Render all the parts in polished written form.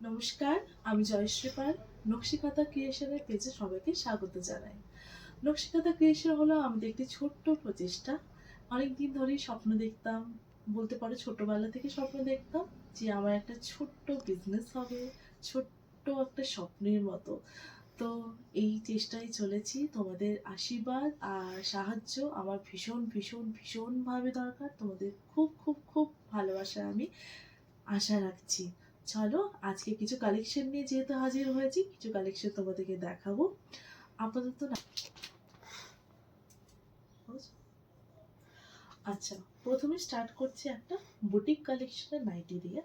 নমস্কার, আমি জয়শ্রী পাল। নকশিকাঁথা ক্রিয়েশনের পেজে সবাইকে স্বাগত জানাই। নকশিকাঁথা ক্রিয়েশন হলো আমাদের একটি ছোট্ট প্রচেষ্টা। অনেকদিন ধরেই স্বপ্ন দেখতাম, বলতে পারো ছোটবেলা থেকে স্বপ্ন দেখতাম যে আমার একটা ছোট্ট বিজনেস হবে, ছোট্ট একটা স্বপ্নের মতো। তো এই চেষ্টায় চলেছি। তোমাদের আশীর্বাদ আর সাহায্য আমার ভীষণ ভীষণ ভীষণভাবে দরকার। তোমাদের খুব খুব খুব ভালোবাসা আমি আশা রাখছি। চলো আজকে কিছু কালেকশন নিয়ে যেহেতু হাজির হয়েছি, কিছু কালেকশন তোমাদেরকে দেখাবো। আপাতত আচ্ছা, প্রথমে স্টার্ট করছি একটা বুটিক কালেকশনের নাইটি দিয়ে।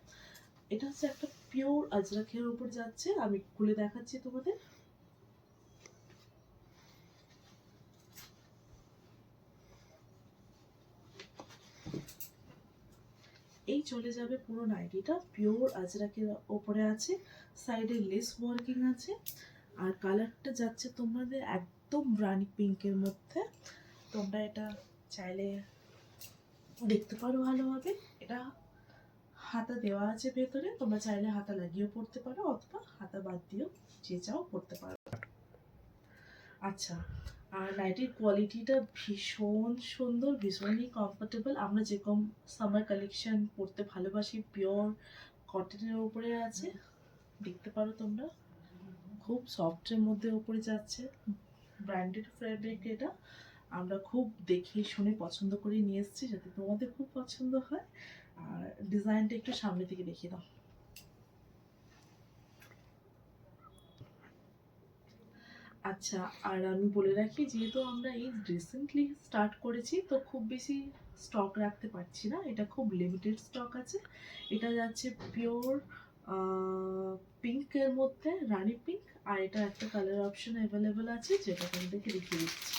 এটা হচ্ছে একটা পিওর আজরাকের উপর যাচ্ছে, আমি খুলে দেখাচ্ছি তোমাদের। এই চলে যাবে পুরো নাইটিটা, পিওর আজরাকের ওপরে আছে, সাইডে লেস ওয়ার্কিং আছে, আর কালারটা যাচ্ছে তোমাদের একদম রানি পিঙ্কের মধ্যে। তোমরা এটা চাইলে দেখতে পারো ভালোভাবে। এটা হাতা দেওয়া আছে ভেতরে, তোমরা চাইলে হাতা লাগিয়েও পড়তে পারো অথবা হাতা বাদ দিয়েও যে চাও পড়তে পারো। আচ্ছা, আর নাইটির কোয়ালিটিটা ভীষণ সুন্দর, ভীষণই কমফোর্টেবল। আমরা যেরকম সামার কালেকশন পরতে ভালোবাসি, পিওর কটনের উপরে আছে, দেখতে পারো তোমরা। খুব সফটের মধ্যে উপরে যাচ্ছে, ব্র্যান্ডেড ফ্যাব্রিক এটা। আমরা খুব দেখে শুনে পছন্দ করে নিয়ে এসেছি যাতে তোমাদের খুব পছন্দ হয়। আর ডিজাইনটা একটু সামনে থেকে দেখিয়ে দাও। আচ্ছা, আর আমি বলে রাখি, যেহেতু আমরা এই রিসেন্টলি স্টার্ট করেছি তো খুব বেশি স্টক রাখতে পারছি না, এটা খুব লিমিটেড স্টক আছে। এটা যাচ্ছে পিওর পিঙ্কের মধ্যে, রানি পিঙ্ক। আর এটা একটা কালার অপশন অ্যাভেলেবেল আছে যেটা তোমাদেরকে দেখিয়ে দিচ্ছি।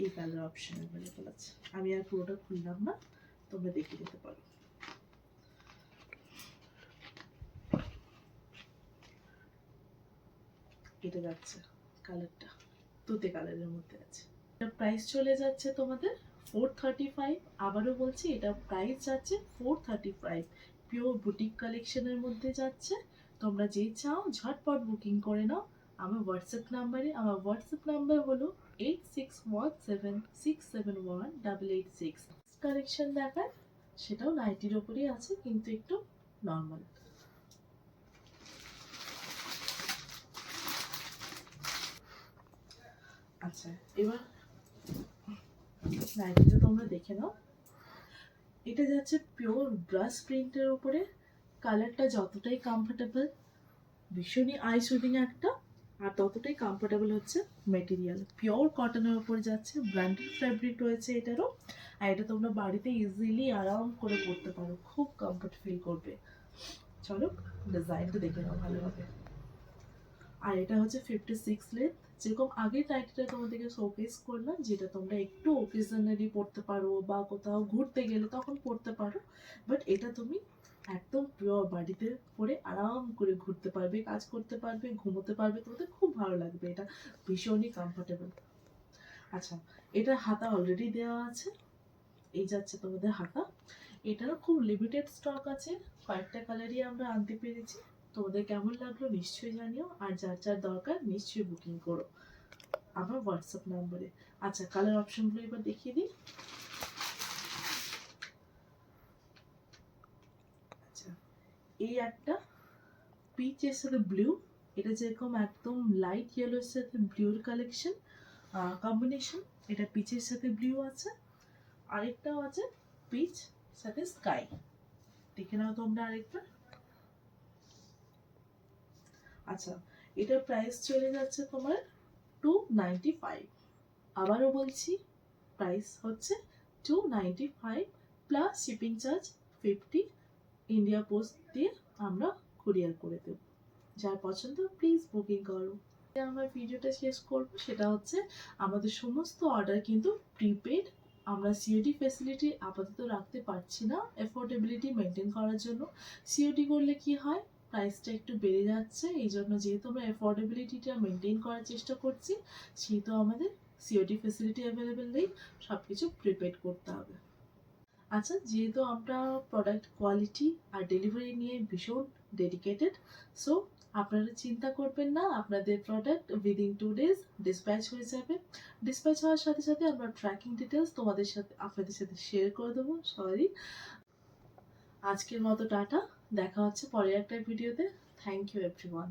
এই কালার অপশন অ্যাভেলেবেল আছে, আমি আর পুরোটা খুললাম না, তোমরা দেখে নিতে পারো। এটা যাচ্ছে কালারটা তুতে কালারের মধ্যে আছে। এটা প্রাইস চলে যাচ্ছে তোমাদের 435। আবারও বলছি, এটা প্রাইস যাচ্ছে 435। পিওর বুটিক কালেকশনের মধ্যে যাচ্ছে। তোমরা যেই চাও ঝটপট বুকিং করে নাও আমার হোয়াটসঅ্যাপ নাম্বারে। আমার হোয়াটসঅ্যাপ নাম্বার হলো 8617671886। কালেকশন দেখায়, সেটাও নাইটির ওপরই আছে কিন্তু একটু নর্মাল। আচ্ছা, এবার নাইটিটা তোমরা দেখে নাও। এটা যাচ্ছে পিওর ব্রাশ প্রিন্টের উপরে। কালারটা যতটাই কমফোর্টেবল, ভীষণই আই সুদিং একটা, আর ততটাই কমফোর্টেবল হচ্ছে মেটেরিয়াল। পিওর কটনের উপর যাচ্ছে, ব্র্যান্ডেড ফ্যাব্রিক রয়েছে এটারও। আর এটা তোমরা বাড়িতে ইজিলি আরাম করে পরতে পারো, খুব কমফোর্ট ফিল করবে। চলো ডিজাইনটা দেখে নাও ভালোভাবে। আর এটা হচ্ছে 56 লেন্থ। যেরকম আগের নাইটিটা তোমাদেরকে শোকেস করলাম, যেটা তোমরা একটু ওকেশনালি পড়তে পারো বা কোথাও ঘুরতে গেলে তখন পড়তে পারো, বাট এটা তুমি একদম পিওর বাড়িতে পরে আরাম করে ঘুরতে পারবে, কাজ করতে পারবে, ঘুমোতে পারবে, তোমাদের খুব ভালো লাগবে। এটা ভীষণই কমফোর্টেবল। আচ্ছা, এটা হাতা অলরেডি দেওয়া আছে, এই যাচ্ছে তোমাদের হাতা। এটারও খুব লিমিটেড স্টক আছে, কয়েকটা কালারই আমরা আনতে পেরেছি। তোমাদের কেমন লাগলো নিশ্চয়ই জানিও, আর যার যার দরকার নিশ্চয়ই বুকিং করো আমার হোয়াটসঅ্যাপ নাম্বারে। আচ্ছা, কালার অপশনগুলো এবার দেখিয়ে দিই। আচ্ছা, এই একটা পিচের সাথে ব্লু, এটা যেরকম একদম লাইট ইয়েলোর সাথে ব্লুর কালেকশন কম্বিনেশন, এটা পিচের সাথে ব্লু আছে। আরেকটাও আছে পিচ সাথে স্কাই, দেখে নাও তোমরা আরেকটা। আচ্ছা, এটার প্রাইস চলে যাচ্ছে তোমার 295। আবারও বলছি, প্রাইস হচ্ছে 295 plus shipping charge 50। India post দিয়ে আমরা কুরিয়ার করে দেব। যার পছন্দ প্লিজ বুকিং করো। আমার ভিডিওটা শেষ করব, সেটা হচ্ছে আমাদের সমস্ত অর্ডার কিন্তু প্রিপেড। আমরা সিওডি ফ্যাসিলিটি আপাতত রাখতে পারছি না অ্যাফোর্ডেবিলিটি মেনটেন করার জন্য। সিওডি করলে কি হয়, প্রাইসটা একটু বেড়ে যাচ্ছে, এই জন্য যেহেতু আমরা অ্যাফোর্ডেবিলিটিটা মেনটেন করার চেষ্টা করছি, সেহেতু আমাদের সিওডি ফ্যাসিলিটি অ্যাভেলেবেল নেই, সব কিছু প্রিপেড করতে হবে। আচ্ছা, যেহেতু আমরা প্রোডাক্ট কোয়ালিটি আর ডেলিভারি নিয়ে ভীষণ ডেডিকেটেড, সো আপনারা চিন্তা করবেন না, আপনাদের প্রোডাক্ট উইদিন 2 days ডিসপ্যাচ হয়ে যাবে। ডিসপ্যাচ হওয়ার সাথে সাথে আমরা ট্র্যাকিং ডিটেলস আপনাদের সাথে শেয়ার করে দেবো। সরি, আজকের মতো টাটা, দেখা হচ্ছে পরের একটা ভিডিওতে। Thank you everyone.